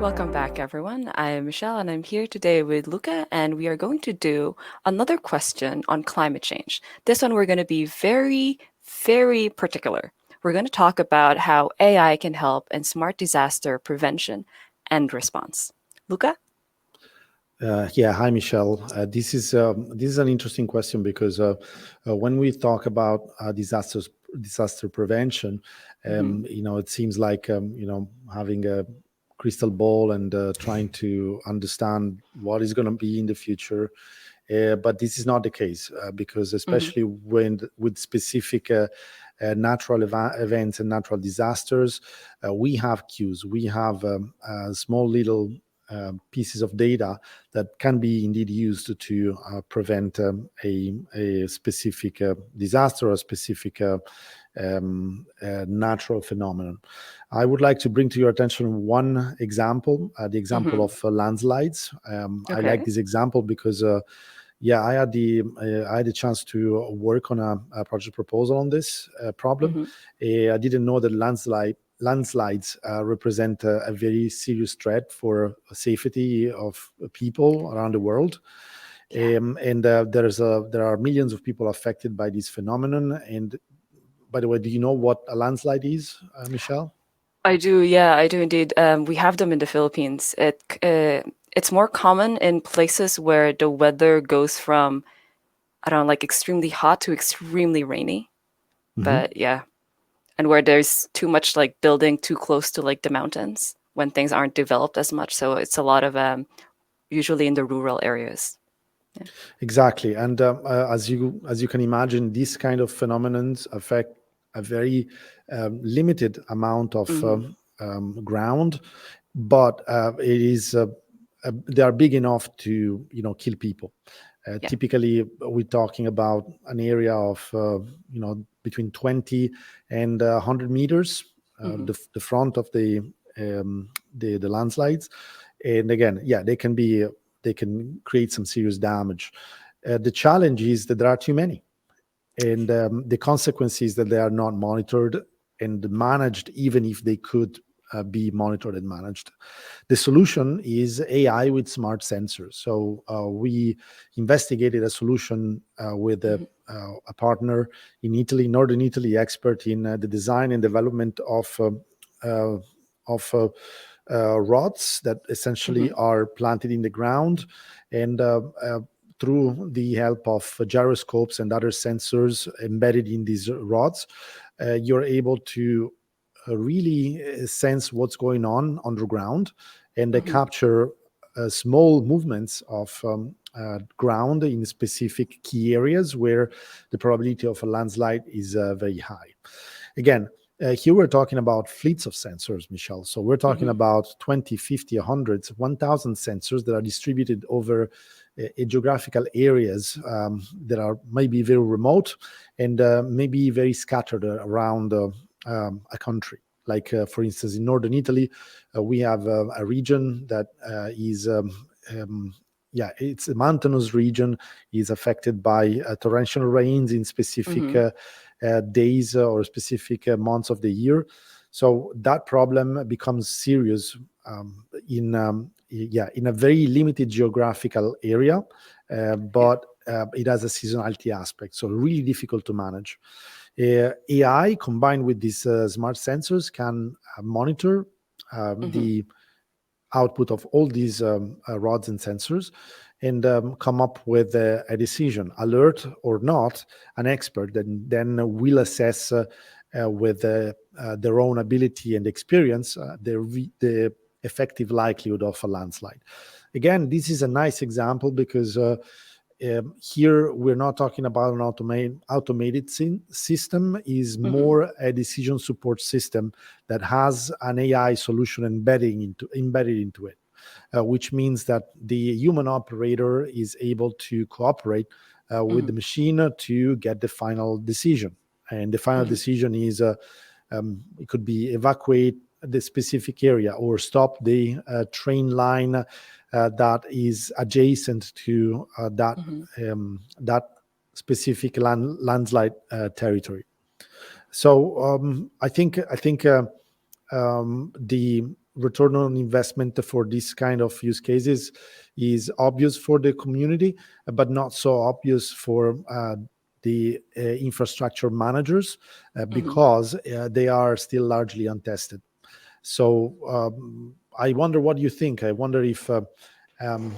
Welcome back, everyone. I'm Michelle, and I'm here today with Luca, and we are going to do another question on climate change. This one, we're going to be very, very particular. We're going to talk about how AI can help in smart disaster prevention and response. Luca? Yeah, hi Michelle. This is an interesting question because when we talk about disaster prevention, Mm-hmm. it seems like having a crystal ball and trying to understand what is going to be in the future. But this is not the case because Mm-hmm. especially with specific natural events and natural disasters, we have cues. We have small little pieces of data that can be indeed used to prevent a specific disaster or a specific natural phenomenon. I would like to bring to your attention one example, the example Mm-hmm. of landslides. I like Okay. this example because yeah, I had the chance to work on a project proposal on this problem. Mm-hmm. I didn't know that landslides represent a very serious threat for safety of people around the world. Yeah. And there are millions of people affected by this phenomenon. And by the way, do you know what a landslide is, Michelle? I do, yeah, I do indeed. We have them in the Philippines. It's more common in places where the weather goes from, I don't know, like extremely hot to extremely rainy. Mhm. But yeah, and where there's too much like building too close to like the mountains when things aren't developed as much. So it's a lot of usually in the rural areas. Yeah. Exactly, and as you can imagine, these kind of phenomenons affect a very limited amount of Mm-hmm. ground, but they are big enough to kill people. Yeah. Typically, we're talking about an area of between 20 and 100 meters, Mm-hmm. the front of the landslides, and again, yeah, they can create some serious damage. The challenge is that there are too many, and the consequence is that they are not monitored and managed, even if they could be monitored and managed. The solution is AI with smart sensors. So we investigated a solution with Mm-hmm. a partner in Italy, northern Italy, expert in the design and development uh, of rods that essentially Mm-hmm. are planted in the ground, and through the help of gyroscopes and other sensors embedded in these rods, you're able to really sense what's going on underground and Mm-hmm. capture small movements of ground in specific key areas where the probability of a landslide is very high. Again, here we're talking about fleets of sensors, Michelle. So we're talking Mm-hmm. about 20, 50, 100, 1,000 sensors that are distributed over geographical areas that are maybe very remote and maybe very scattered around a country. Like, for instance, in northern Italy, we have a region that is yeah, it's a mountainous region, is affected by torrential rains in specific Mm-hmm. days or specific months of the year. So that problem becomes serious in a very limited geographical area, Yeah. but it has a seasonality aspect, so really difficult to manage. AI combined with these smart sensors can monitor Mm-hmm. the output of all these rods and sensors and come up with a decision, alert or not, an expert that then will assess with their own ability and experience the effective likelihood of a landslide. Again, this is a nice example because here we're not talking about an automated system, is Mm-hmm. more a decision support system that has an AI solution embedded into it, which means that the human operator is able to cooperate with Mm-hmm. the machine to get the final decision. And the final Mm-hmm. decision is it could be evacuate the specific area or stop the train line that is adjacent to Mm-hmm. that specific landslide territory. So I think the return on investment for this kind of use cases is obvious for the community, but not so obvious for the infrastructure managers Hmm. because they are still largely untested. So I wonder what you think. I wonder if um,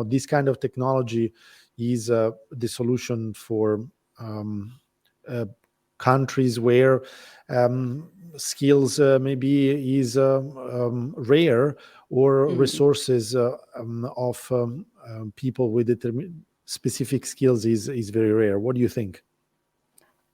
this kind of technology is the solution for um, uh, countries where um, skills maybe is rare, or Hmm. resources of people with specific skills is very rare. What do you think?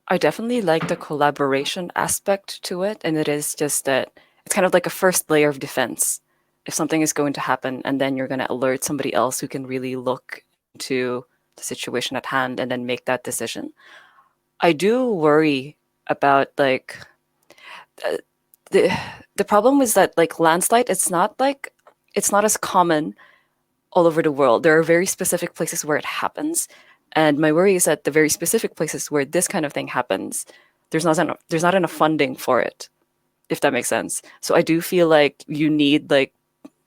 I definitely like the collaboration aspect to it, and it is just that it's kind of like a first layer of defense. If something is going to happen, and then you're going to alert somebody else who can really look into the situation at hand and then make that decision. I do worry about like uh, the the problem is that like landslide, it's not as common all over the world. There are very specific places where it happens. And my worry is that the very specific places where this kind of thing happens, there's not enough funding for it, if that makes sense. So I do feel like you need like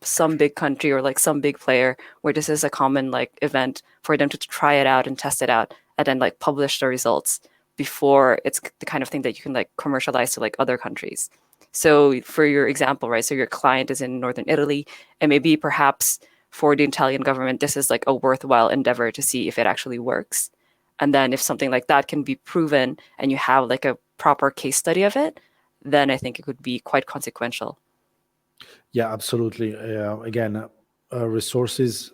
some big country or like some big player where this is a common like event for them to try it out and test it out and then like publish the results before it's the kind of thing that you can like commercialize to like other countries. So for your example, right? So your client is in northern Italy, and maybe perhaps for the Italian government, this is like a worthwhile endeavor to see if it actually works. And then if something like that can be proven and you have like a proper case study of it, then I think it could be quite consequential. Yeah, absolutely. Again, resources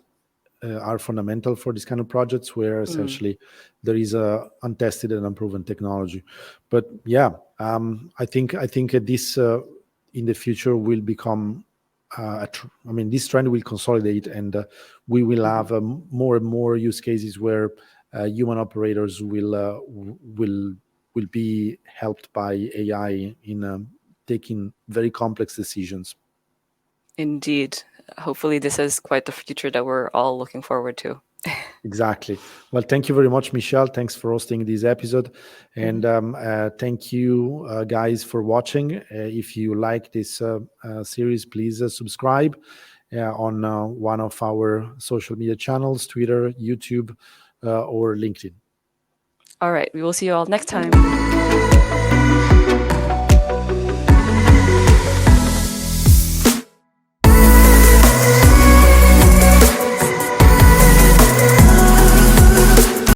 are fundamental for these kind of projects where Mm. essentially there is a untested and unproven technology. But yeah, I think this in the future will become I mean, this trend will consolidate, and we will Hmm. have more and more use cases where human operators will be helped by AI in taking very complex decisions. Indeed. Hopefully, this is quite the future that we're all looking forward to. Exactly. Well, thank you very much, Michelle. Thanks for hosting this episode. Mhm. And thank you, guys, for watching. If you like this series, please subscribe on one of our social media channels: Twitter, YouTube, or LinkedIn. All right. We will see you all next time.